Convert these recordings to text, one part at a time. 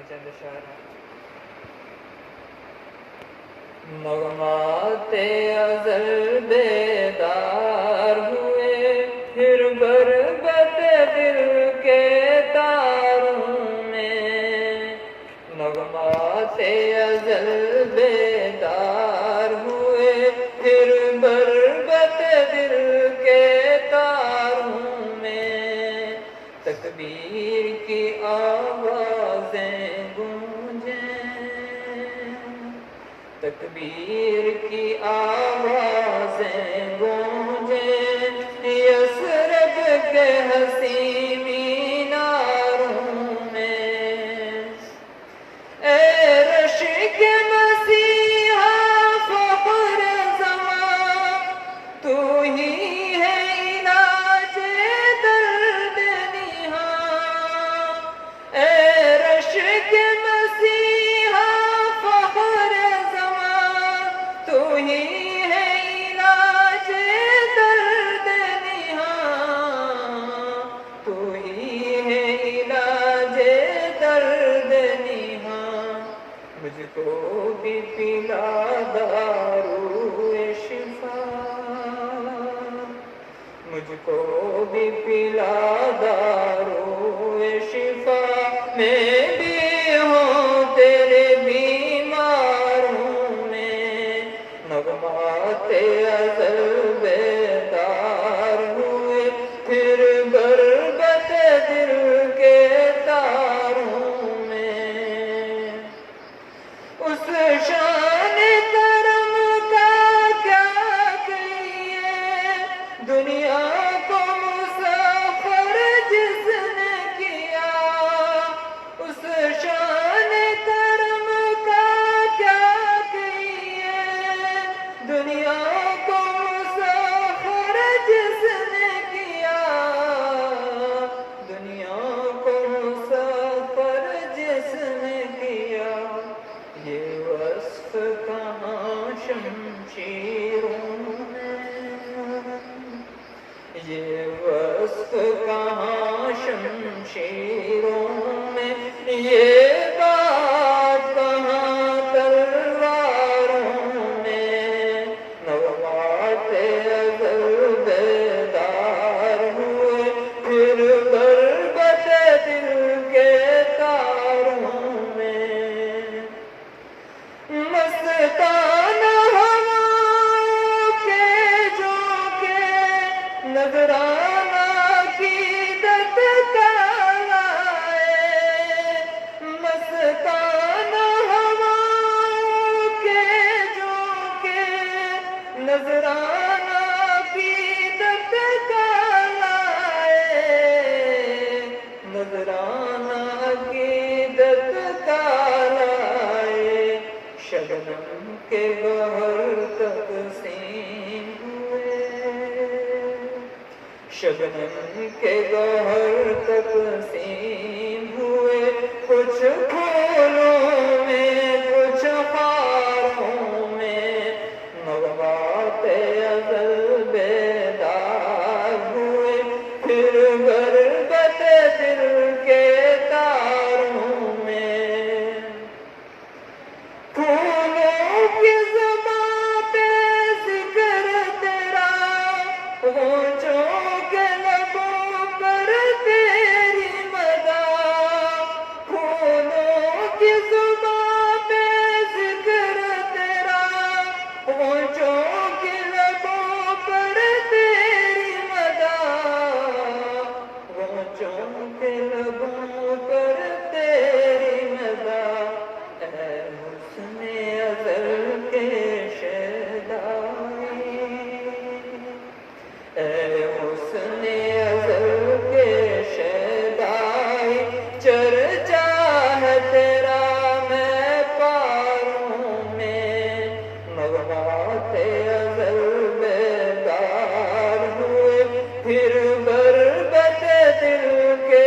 چند اشعار ہیں۔ نغمات ازل بیدار ہوئے، پھر بربت دل کے تاروں میں۔ نغمات ازل بیدار ہوئے، پھر بربت دل کے تاروں میں۔ تکبیر کی آوازیں گونجیں، تکبیر کی آوازیں گونجیں، یثرب کے حسین میناروں میں۔ اے رشک مسیحا فخر زمان، تو ہی ہے علاج درد نہاں۔ اے رشک مسیحا فخر زمان، تو ہی ہے علاج درد نہاں۔ تو ہی ہے علاج درد نہاں۔ مجھ کو بھی پلا دارو شفا، مجھ کو بھی پلا دارو شفا، میں بھی ہوں تیرے بیماروں میں۔ نغمات ازل بیدار ہوئے، پھر بربت دل کے تاروں میں۔ اس شان کرم کا کیا کہیے، دنیا کو مسخر جس نے کیا۔ اس شان کرم کا کیا کہیے، دنیا کو مسخر جس نے کیا۔ دنیا کو مسخر جس نے کیا۔ یہ وصف کہاں شمشیروں میں، یہ وصف کہاں شمشیروں میں، یہ بات کہاں تلواروں میں۔ نغمات ازل بیدار ہوئے، پھر بربت دل کے تاروں میں۔ مستانہ ہواؤں کے جھونکے، نذرانہ عقیدت کا لائے۔ مستانہ ہواؤں کے جھونکے، نذرانہ عقیدت کا لائے۔ نذرانہ عقیدت کا لائے۔ شبنم کے گہر تقسیم ہوئے، شبنم کے گہر تقسیم ہوئے، کچھ پھولوں میں کچھ خاروں میں۔ نغمات ازل بیدار ہوئے، پھر بربت دل کے تاروں میں۔ پھولوں کی زباں پہ ذکر تیرا، ہونٹوں کے لبوں پر تیری مدح۔ پھولوں کی زباں پہ ذکر تیرا، ہونٹوں کے لبوں پر تیری مدح۔ ہونٹوں کے لبوں پر تیری مدح۔ اے حسن ازل کے شیدائی، اے حسن ازل کے شیدائی، چرچا ہے تیرا میں پاروں میں۔ نغمات ازل بیدار ہوئے، پھر بربت دل کے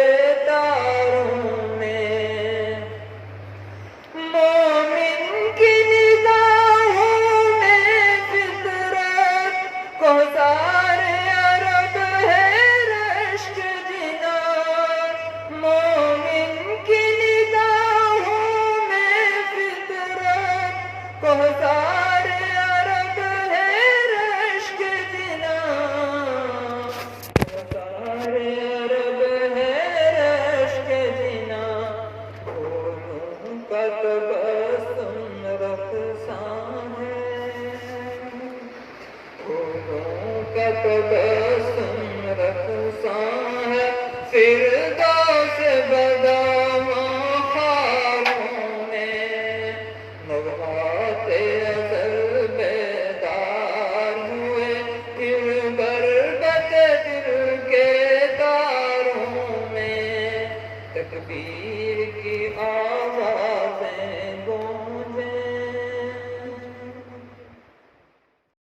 تبسم رقصاں ہے فردوس بداماں خوابوں میں نغمات ازل بیدار ہوئے پھر بربط دل کے تاروں میں تکبیر